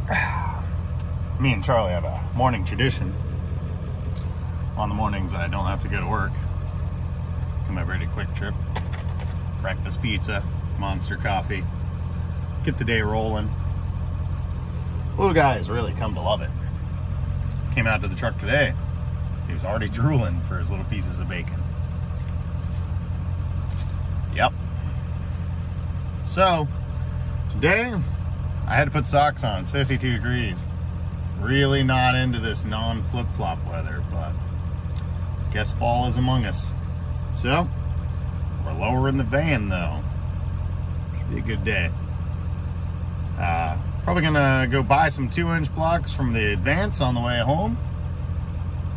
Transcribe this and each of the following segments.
Me and Charlie have a morning tradition. On the mornings I don't have to go to work, come over at a quick trip, breakfast pizza, monster coffee, get the day rolling. Little guy has really come to love it. Came out to the truck today, he was already drooling for his little pieces of bacon. Yep. So today I had to put socks on. It's 52 degrees. Really not into this non-flip-flop weather, but guess fall is among us. So we're lowering the van though. Should be a good day. Probably gonna go buy some 2-inch blocks from the Advance on the way home.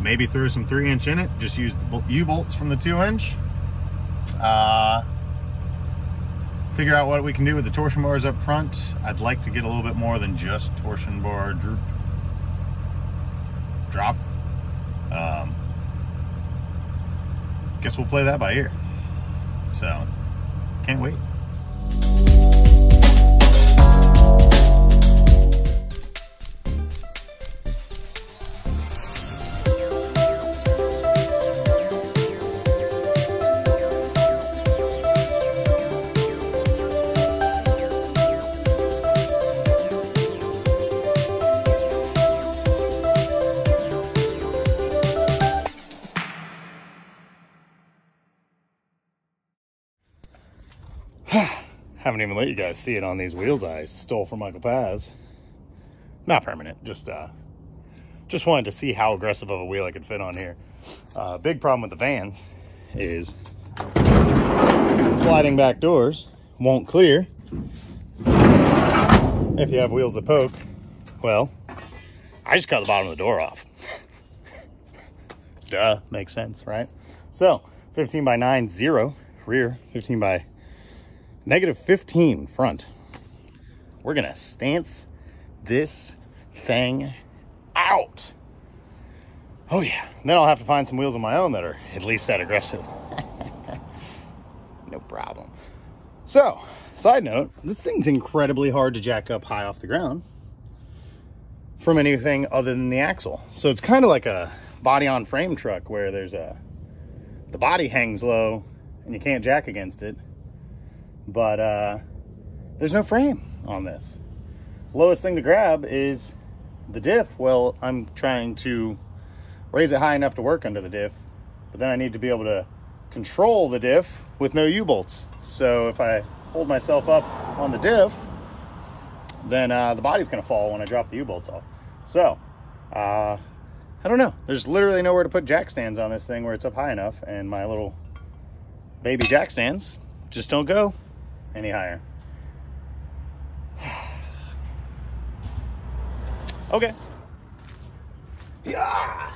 Maybe throw some 3-inch in it. Just use the U-bolts from the 2-inch. Figure out what we can do with the torsion bars up front. I'd like to get a little bit more than just torsion bar drop. Guess we'll play that by ear. So, can't wait. Haven't even let you guys see it on these wheels I stole from Uncle Paz. Not permanent, just wanted to see how aggressive of a wheel I could fit on here. Big problem with the Vans is sliding back doors won't clear if you have wheels that poke. Well, I just cut the bottom of the door off. Duh, makes sense, right? So 15 by 9 0 rear, 15 by -15 front. We're gonna stance this thing out. Oh yeah, then I'll have to find some wheels of my own that are at least that aggressive. No problem. So, side note, this thing's incredibly hard to jack up high off the ground from anything other than the axle. So it's kind of like a body on frame truck where there's the body hangs low and you can't jack against it. But there's no frame on this. Lowest thing to grab is the diff. Well, I'm trying to raise it high enough to work under the diff, but then I need to be able to control the diff with no U-bolts. So if I hold myself up on the diff, then the body's gonna fall when I drop the U-bolts off. So I don't know. There's literally nowhere to put jack stands on this thing where it's up high enough, and my little baby jack stands just don't go any higher. Okay. Yeah.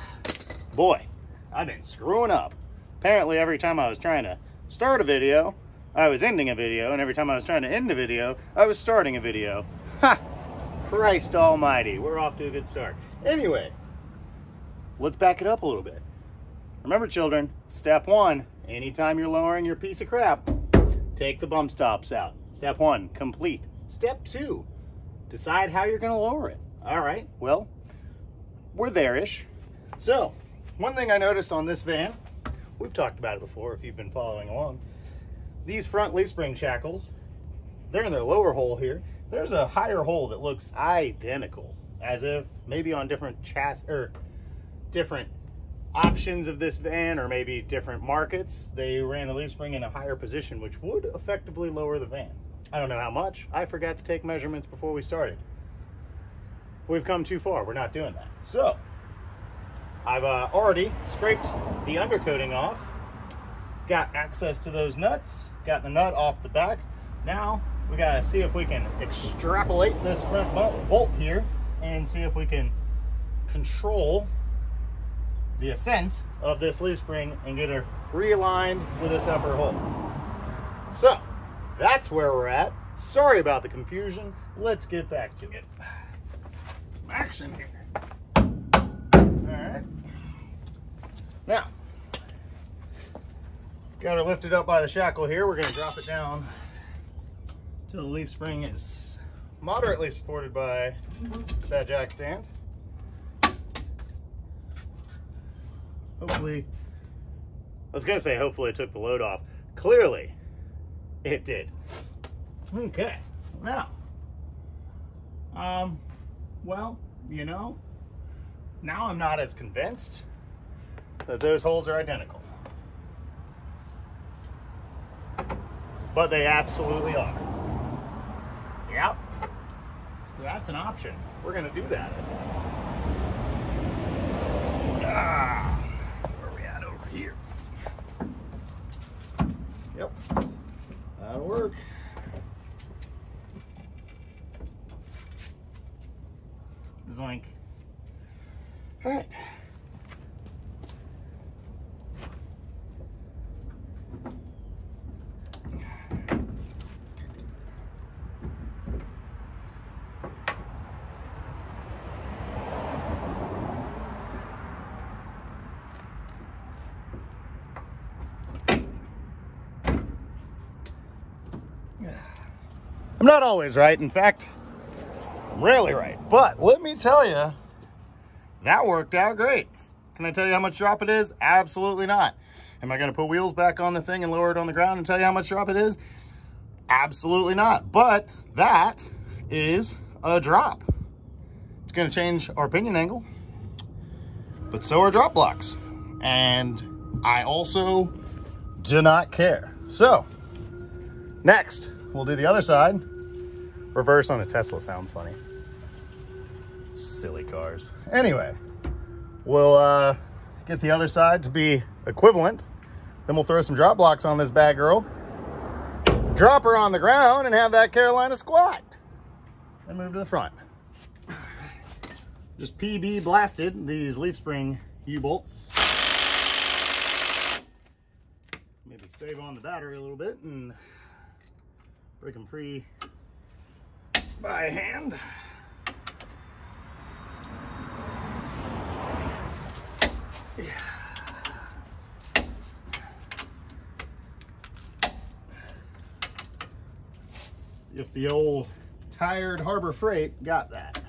Boy, I've been screwing up. Apparently every time I was trying to start a video, I was ending a video, and every time I was trying to end a video, I was starting a video. Ha! Christ almighty, we're off to a good start. Anyway, let's back it up a little bit. Remember, children, step 1, anytime you're lowering your piece of crap, take the bump stops out. Step 1, complete. Step 2, decide how you're gonna lower it. All right, well, we're there-ish. So, one thing I noticed on this van, we've talked about it before if you've been following along, these front leaf spring shackles, they're in their lower hole here. There's a higher hole that looks identical, as if maybe on different chassis, or different options of this van, or maybe different markets, they ran the leaf spring in a higher position, which would effectively lower the van. I don't know how much. I forgot to take measurements before we started. We've come too far. We're not doing that. So I've already scraped the undercoating off, got access to those nuts, got the nut off the back. Now we gotta see if we can extrapolate this front bolt here and see if we can control the ascent of this leaf spring and get her realigned with this upper hole. So that's where we're at. Sorry about the confusion. Let's get back to it. Some action here. All right. Now, got her lifted up by the shackle here. We're going to drop it down till the leaf spring is moderately supported by that jack stand. Hopefully, I was gonna say hopefully it took the load off. Clearly, it did. Okay, now, well, you know, now I'm not as convinced that those holes are identical. But they absolutely are. Yep. So that's an option. We're gonna do that. Where are we at over here? Yep. That'll work. Zoink. All right. I'm not always right. In fact, I'm rarely right. But let me tell you, that worked out great. Can I tell you how much drop it is? Absolutely not. Am I going to put wheels back on the thing and lower it on the ground and tell you how much drop it is? Absolutely not. But that is a drop. It's going to change our pinion angle. But so are drop blocks. And I also do not care. So, next, we'll do the other side. Reverse on a Tesla sounds funny. Silly cars. Anyway, we'll get the other side to be equivalent. Then we'll throw some drop blocks on this bad girl. Drop her on the ground and have that Carolina squat. Then move to the front. Just PB blasted these leaf spring U-bolts. Maybe save on the battery a little bit and break them free by hand. Yeah. See if the old tired Harbor Freight got that.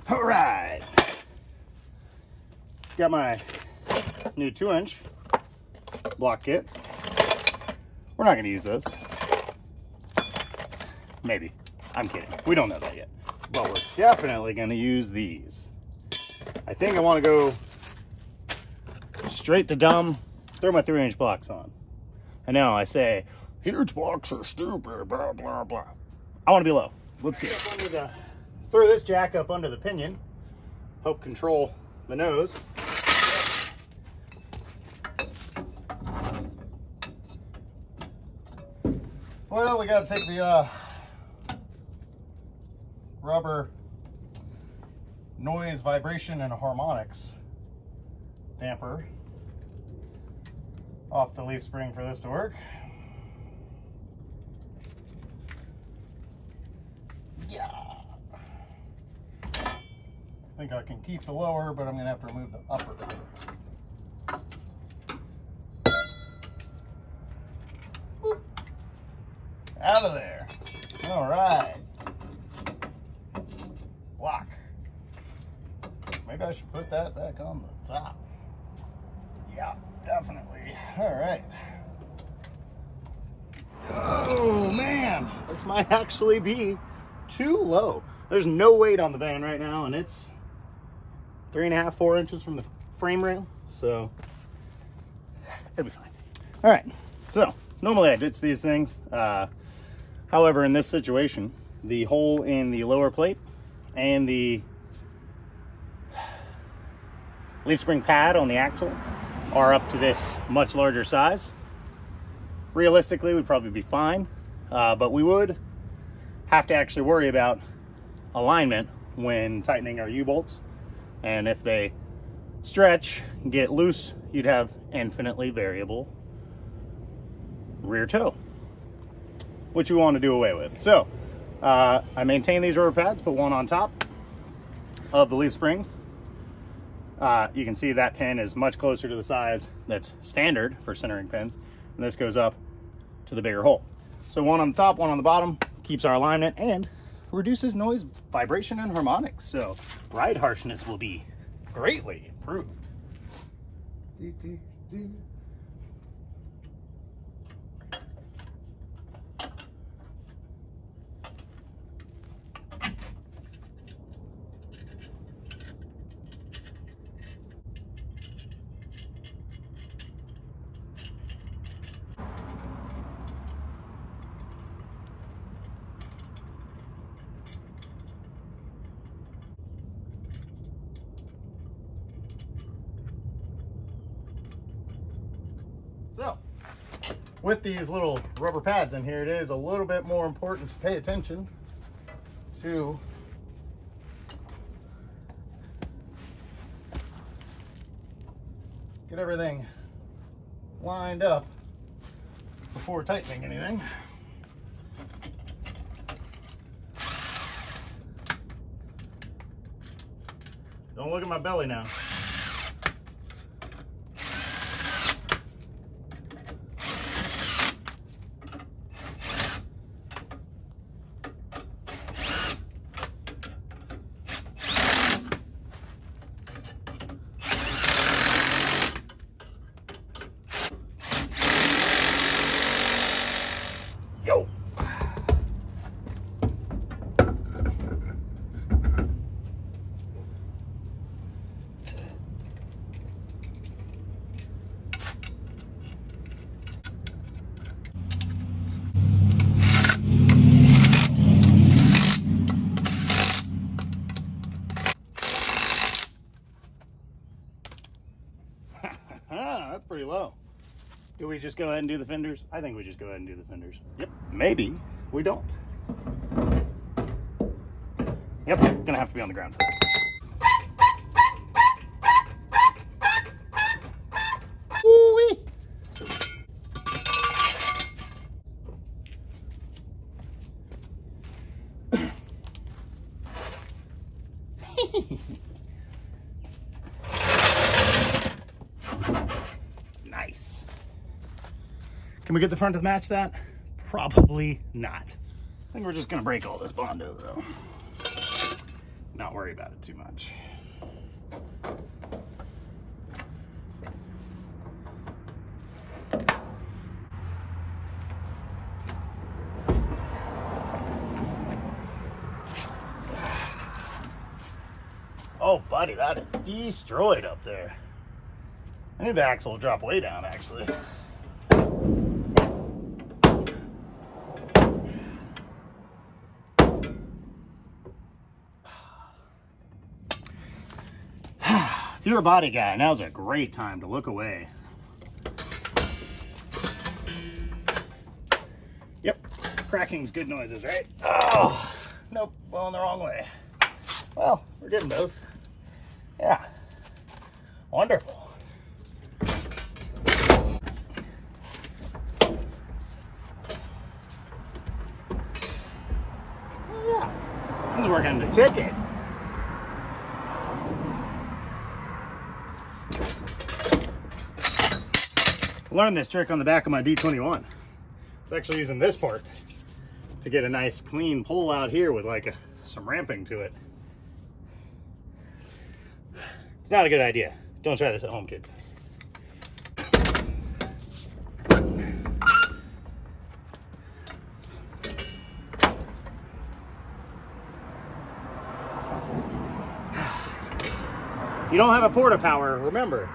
All right, got my new 2-inch block kit. We're not going to use those. Maybe. I'm kidding. We don't know that yet. But we're definitely going to use these. I think I want to go straight to dumb, throw my 3-inch blocks on. I know I say, huge blocks are stupid, blah, blah, blah. I want to be low. Let's get it. Throw this jack up under the pinion. Help control the nose. Well, we got to take the rubber noise, vibration, and harmonics damper off the leaf spring for this to work. Yeah. I think I can keep the lower, but I'm going to have to remove the upper. Whoop. Out of there. All right. Block. Maybe I should put that back on the top. Yeah, definitely. All right. Oh, man. This might actually be too low. There's no weight on the van right now, and it's 3.5, 4 inches from the frame rail, so it'll be fine. All right, so normally I ditch these things. However, in this situation, the hole in the lower plate and the leaf spring pad on the axle are up to this much larger size. Realistically, we'd probably be fine, but we would have to actually worry about alignment when tightening our U-bolts. And if they stretch, get loose, you'd have infinitely variable rear toe, which we want to do away with. So I maintain these rubber pads, put one on top of the leaf springs. You can see that pin is much closer to the size that's standard for centering pins, and this goes up to the bigger hole. So one on the top, one on the bottom, keeps our alignment and reduces noise, vibration, and harmonics. So ride harshness will be greatly improved. So, with these little rubber pads in here, it is a little bit more important to pay attention to get everything lined up before tightening anything. Don't look at my belly now. Yo. That's pretty low. Do we just go ahead and do the fenders? I think we just go ahead and do the fenders. Yep. Maybe we don't. Yep. Gonna have to be on the ground for that. Woo-wee. Nice. Can we get the front to match that? Probably not. I think we're just gonna break all this Bondo though. Not worry about it too much. Oh buddy, that is destroyed up there. I think the axle will drop way down actually. If you're a body guy, now's a great time to look away. Yep, cracking's good noises, right? Oh, nope, going the wrong way. Well, we're getting both. Yeah, wonderful. Oh, yeah, this is working the ticket. Learned this trick on the back of my D21. It's actually using this part to get a nice clean pull out here with like some ramping to it. It's not a good idea. Don't try this at home, kids. If you don't have a porta power, remember,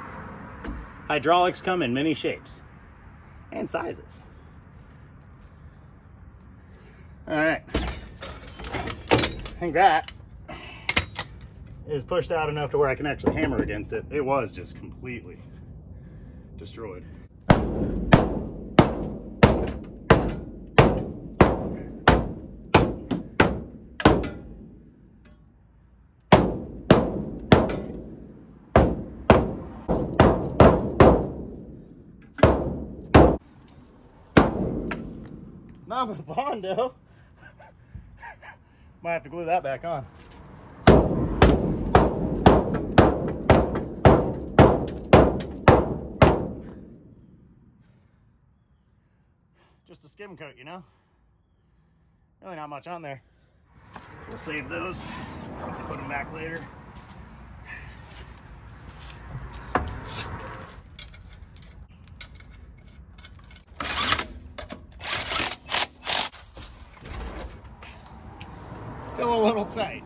hydraulics come in many shapes and sizes. All right, I think that is pushed out enough to where I can actually hammer against it. It was just completely destroyed. Mama Bondo. Might have to glue that back on. Just a skim coat, you know? Really not much on there. We'll save those. Probably put them back later. Still a little tight.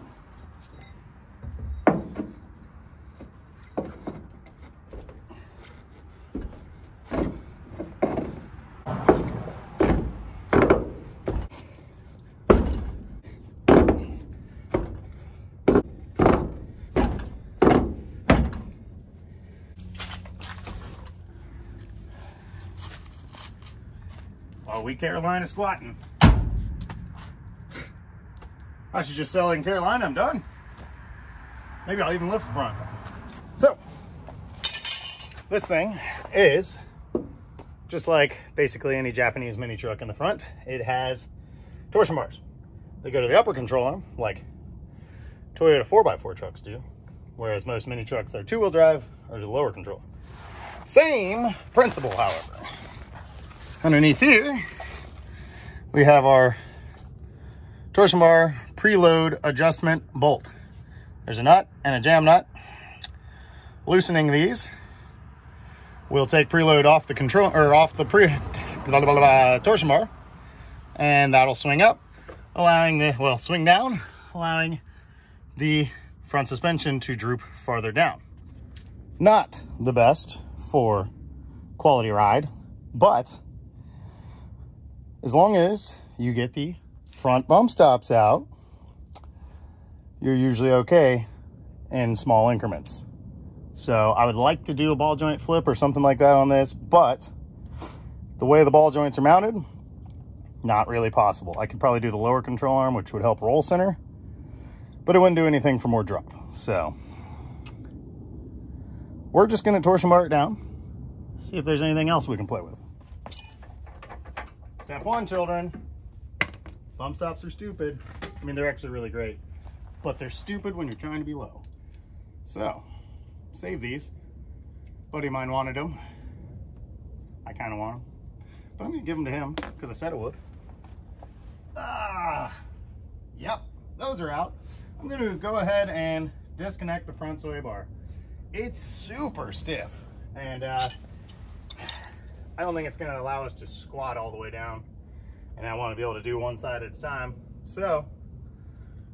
Are we Carolina squatting? I should just sell in Carolina, I'm done. Maybe I'll even lift the front. So, this thing is just like basically any Japanese mini truck in the front. It has torsion bars. They go to the upper control arm, like Toyota 4x4 trucks do, whereas most mini trucks are two-wheel drive or the lower control. Same principle, however. Underneath here, we have our torsion bar preload adjustment bolt. There's a nut and a jam nut. Loosening these will take preload off the control or off the torsion bar, and that'll swing up, allowing the swing down, allowing the front suspension to droop farther down. Not the best for quality ride, but as long as you get the front bump stops out, you're usually okay in small increments. So I would like to do a ball joint flip or something like that on this, but the way the ball joints are mounted, not really possible. I could probably do the lower control arm, which would help roll center, but it wouldn't do anything for more drop. So we're just going to torsion bar it down, see if there's anything else we can play with. Step one, children. Bump stops are stupid. I mean, they're actually really great, but they're stupid when you're trying to be low. So, save these. Buddy of mine wanted them. I kind of want them, but I'm going to give them to him because I said I would. Yep, those are out. I'm going to go ahead and disconnect the front sway bar. It's super stiff, and I don't think it's going to allow us to squat all the way down, and I want to be able to do one side at a time. So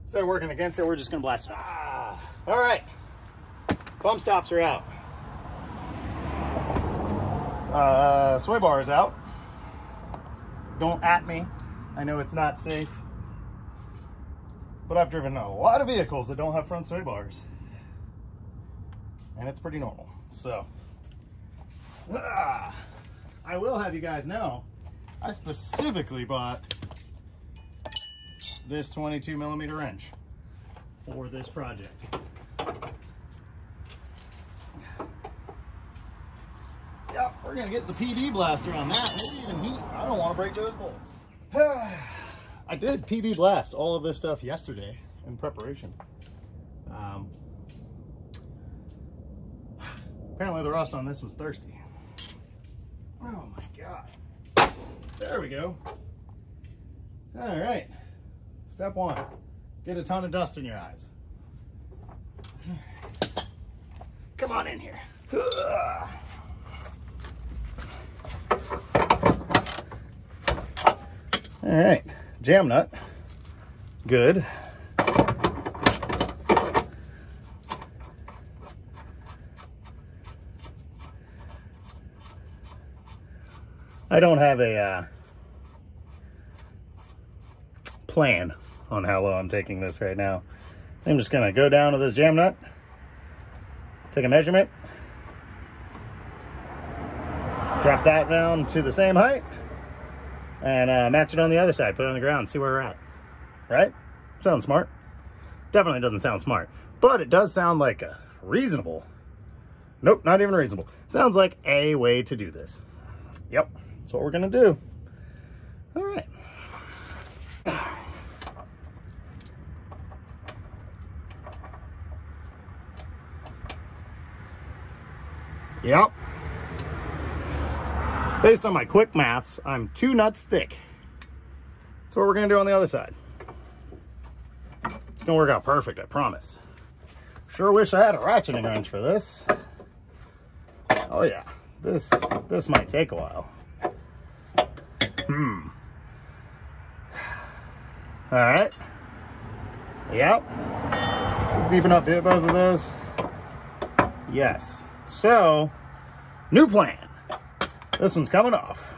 instead of working against it, we're just going to blast it off. All right, bump stops are out. Sway bar is out. Don't at me. I know it's not safe, but I've driven a lot of vehicles that don't have front sway bars, and it's pretty normal. So I will have you guys know, I specifically bought this 22mm wrench for this project. Yep, we're gonna get the PB blaster on that. Maybe even heat. I don't want to break those bolts. I did PB blast all of this stuff yesterday in preparation. Apparently the rust on this was thirsty. Oh my God. There we go. All right. Step one, get a ton of dust in your eyes. Come on in here. All right, jam nut, good. I don't have a plan on how low I'm taking this right now. I'm just gonna go down to this jam nut, take a measurement, drop that down to the same height, and match it on the other side, put it on the ground, see where we're at. Right? Sounds smart. Definitely doesn't sound smart, but it does sound like a reasonable, nope, not even reasonable. Sounds like a way to do this. Yep, that's what we're gonna do. All right, Yep. Based on my quick maths, I'm 2 nuts thick. That's what we're gonna do on the other side. It's gonna work out perfect, I promise. Sure wish I had a ratcheting wrench for this. Oh yeah, this might take a while. All right. Yep. Is this deep enough to hit both of those? Yes. So, new plan. This one's coming off.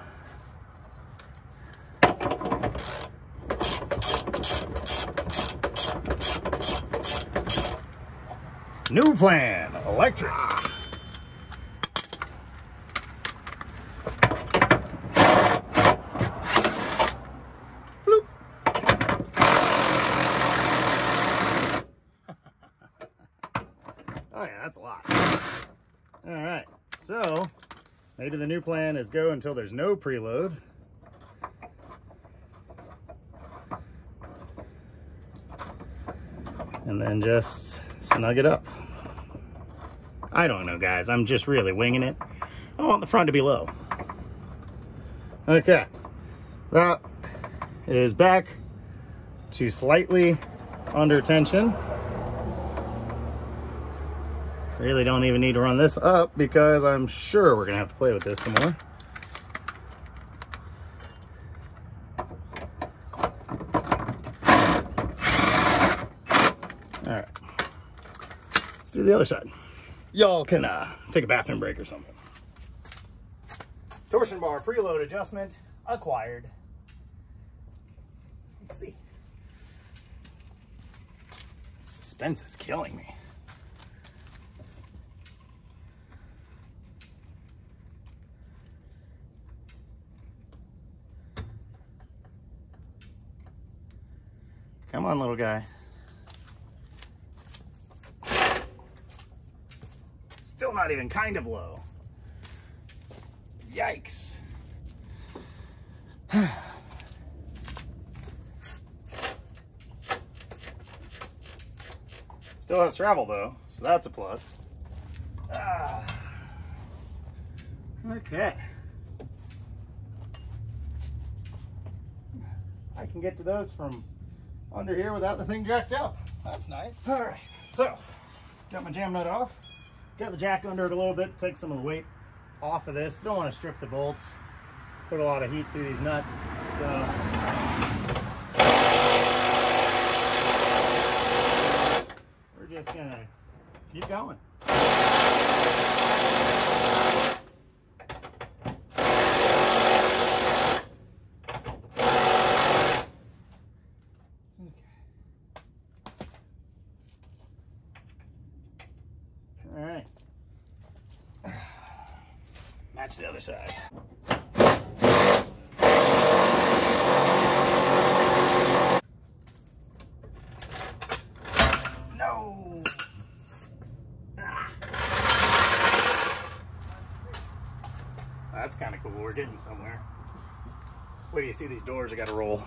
New plan, electric. Bloop. Oh yeah, that's a lot. All right, so maybe the new plan is go until there's no preload. And then just snug it up. I don't know, guys. I'm just really winging it. I want the front to be low. Okay. That is back to slightly under tension. Really don't even need to run this up because I'm sure we're going to have to play with this some more. All right. Let's do the other side. Y'all can take a bathroom break or something. Torsion bar preload adjustment acquired. Let's see. Suspense is killing me. Come on, little guy. Still not even kind of low. Yikes. Still has travel though, so that's a plus. Okay. I can get to those from under here without the thing jacked up. That's nice. All right, so got my jam nut off. Got the jack under it a little bit, take some of the weight off of this. Don't want to strip the bolts. Put a lot of heat through these nuts. So we're just gonna keep going. All right. Match the other side. No. That's kind of cool. We're getting somewhere. Wait till you see these doors I got to roll.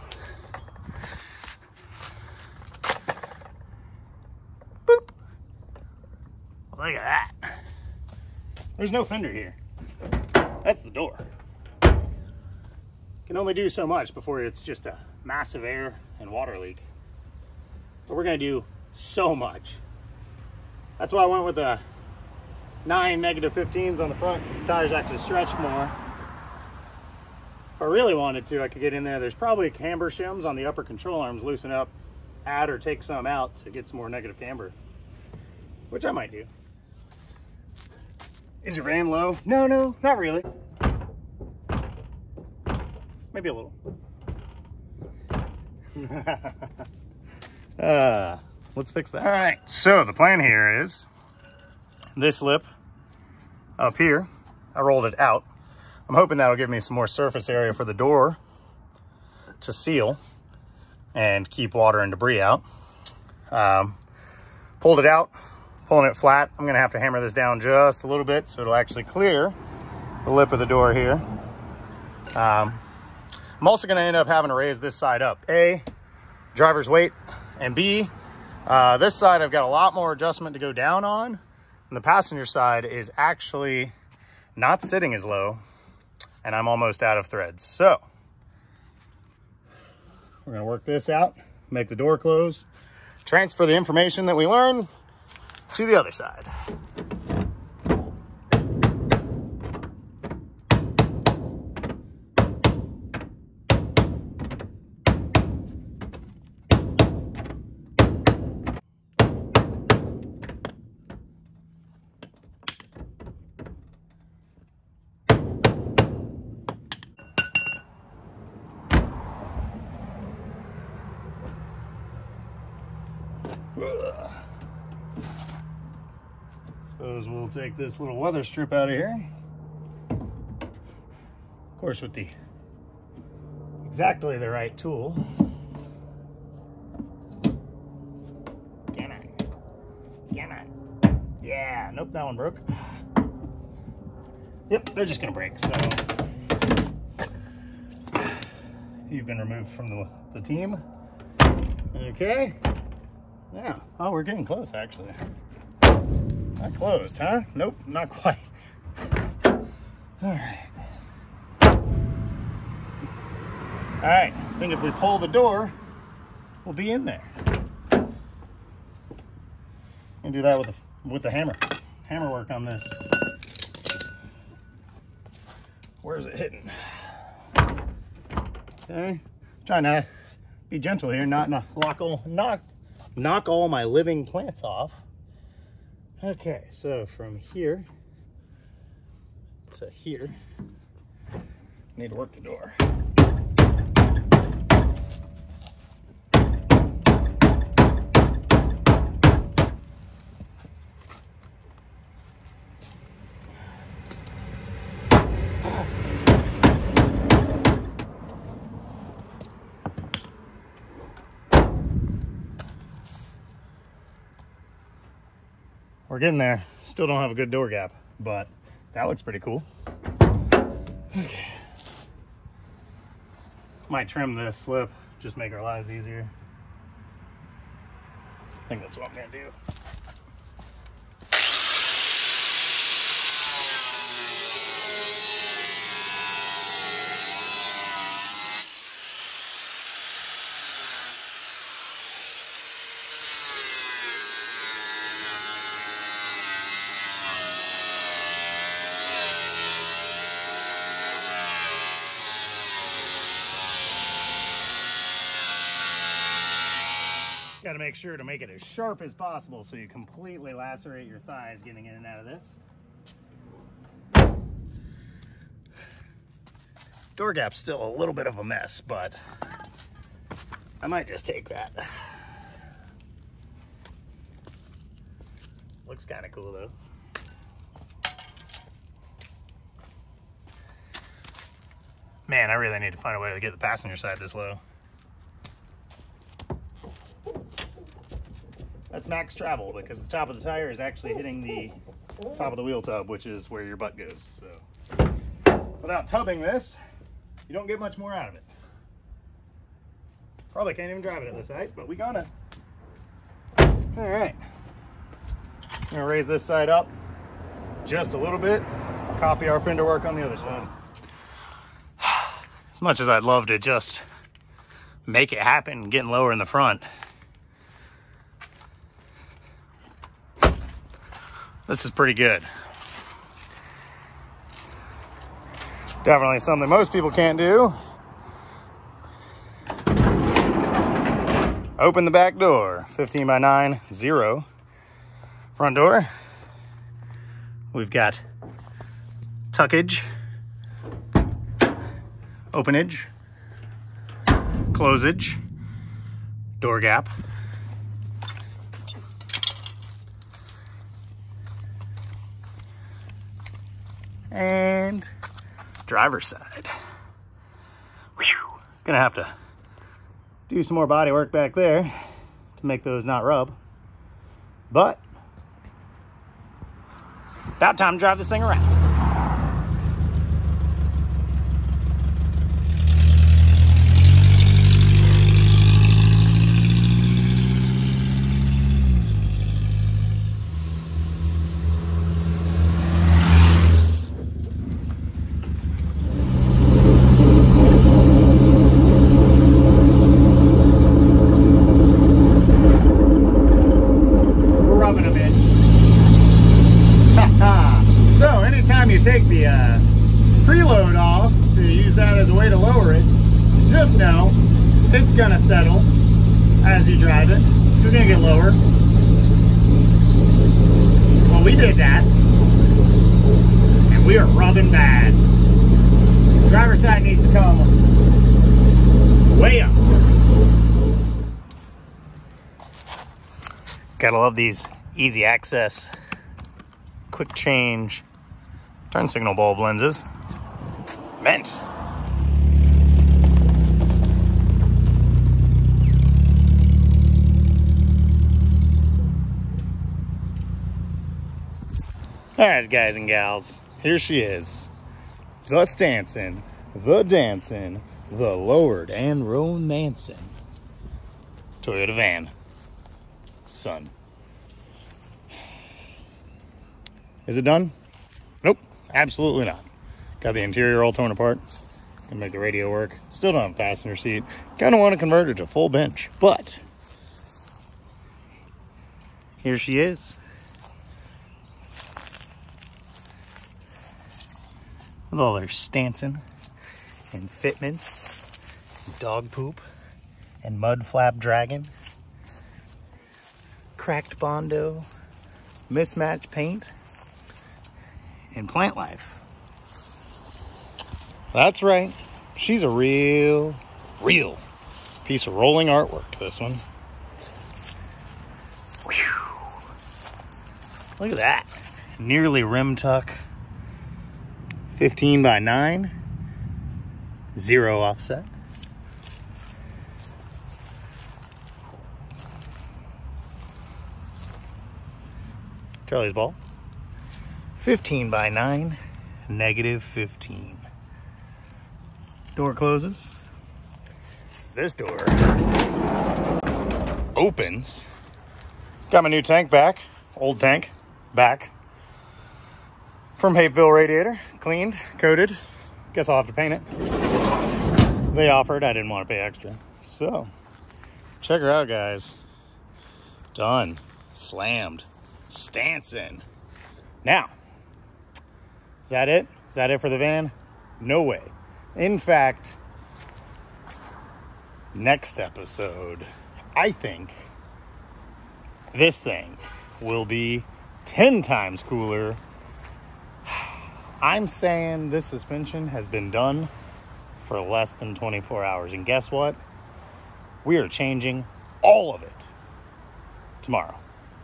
Boop. Look at that. There's no fender here. That's the door. Can only do so much before it's just a massive air and water leak. But we're gonna do so much. That's why I went with the 9 -15s on the front. The tires actually stretched more. If I really wanted to, I could get in there. There's probably camber shims on the upper control arms, loosen up, add or take some out to get some more negative camber, which I might do. Is your ram low? No, not really. Maybe a little. Let's fix that. All right, so the plan here is this lip up here, I rolled it out. I'm hoping that'll give me some more surface area for the door to seal and keep water and debris out. Pulled it out, pulling it flat. I'm gonna have to hammer this down just a little bit so it'll actually clear the lip of the door here. I'm also gonna end up having to raise this side up. A, driver's weight, and B, this side I've got a lot more adjustment to go down on. And the passenger side is actually not sitting as low, and I'm almost out of threads. So we're gonna work this out, make the door close, transfer the information that we learned to the other side. Suppose we'll take this little weather strip out of here. Of course, with the exactly the right tool. Come on. Come on. Yeah, nope, that one broke. Yep, they're just gonna break, so you've been removed from the team. Okay. Yeah. Oh, we're getting close, actually. Not closed, huh? Nope, not quite. All right. All right. I think if we pull the door, we'll be in there. And do that with the hammer. Hammer work on this. Where's it hitting? Okay. Trying to be gentle here, not knock all my living plants off. Okay, so from here to here, need to work the door. We're getting there. Still don't have a good door gap, but that looks pretty cool. Okay. Might trim this slip, just make our lives easier. I think that's what I'm gonna do. Got to make sure to make it as sharp as possible so you completely lacerate your thighs getting in and out of this. Door gap's still a little bit of a mess, but I might just take that. Looks kind of cool though. Man, I really need to find a way to get the passenger side this low. That's max travel because the top of the tire is actually hitting the top of the wheel tub, which is where your butt goes. So without tubbing this, you don't get much more out of it. Probably can't even drive it at this height, but we got it. All right. I'm gonna raise this side up just a little bit, copy our fender work on the other side. As much as I'd love to just make it happen, getting lower in the front, this is pretty good. Definitely something most people can't do. Open the back door, 15 by 9, 0. Front door, we've got tuckage, openage, closage, door gap, and driver's side. Whew. Gonna have to do some more body work back there to make those not rub, but about time to drive this thing around. Still gonna get lower. Well, we did that. And we are rubbing bad. Driver's side needs to come way up. Gotta love these easy access, quick change, turn signal bulb lenses. Mint. All right, guys and gals, here she is. The Stanson, the dancing, the lowered and romancing Toyota van. Son. Is it done? Nope, absolutely not. Got the interior all torn apart. Gonna make the radio work. Still don't have a passenger seat. Kinda wanna convert it to full bench, but here she is. With all their Stanson and fitments, dog poop, and mud flap dragon, cracked Bondo, mismatched paint, and plant life. That's right. She's a real piece of rolling artwork, this one. Whew. Look at that. Nearly rim tuck. 15 by 9. 0 offset. Charlie's ball. 15 by 9. -15. Door closes. This door opens. Got my new tank back. Old tank back. From Hapeville radiator. Cleaned, coated. Guess I'll have to paint it. They offered. I didn't want to pay extra. So, check her out, guys. Done. Slammed. Stanson. Now, is that it? Is that it for the van? No way. In fact, next episode, I think this thing will be 10 times cooler. I'm saying this suspension has been done for less than 24 hours. And guess what? We are changing all of it tomorrow.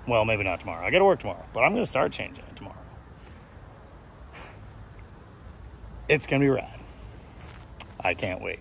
Well, maybe not tomorrow. I got to work tomorrow, but I'm going to start changing it tomorrow. It's going to be rad. I can't wait.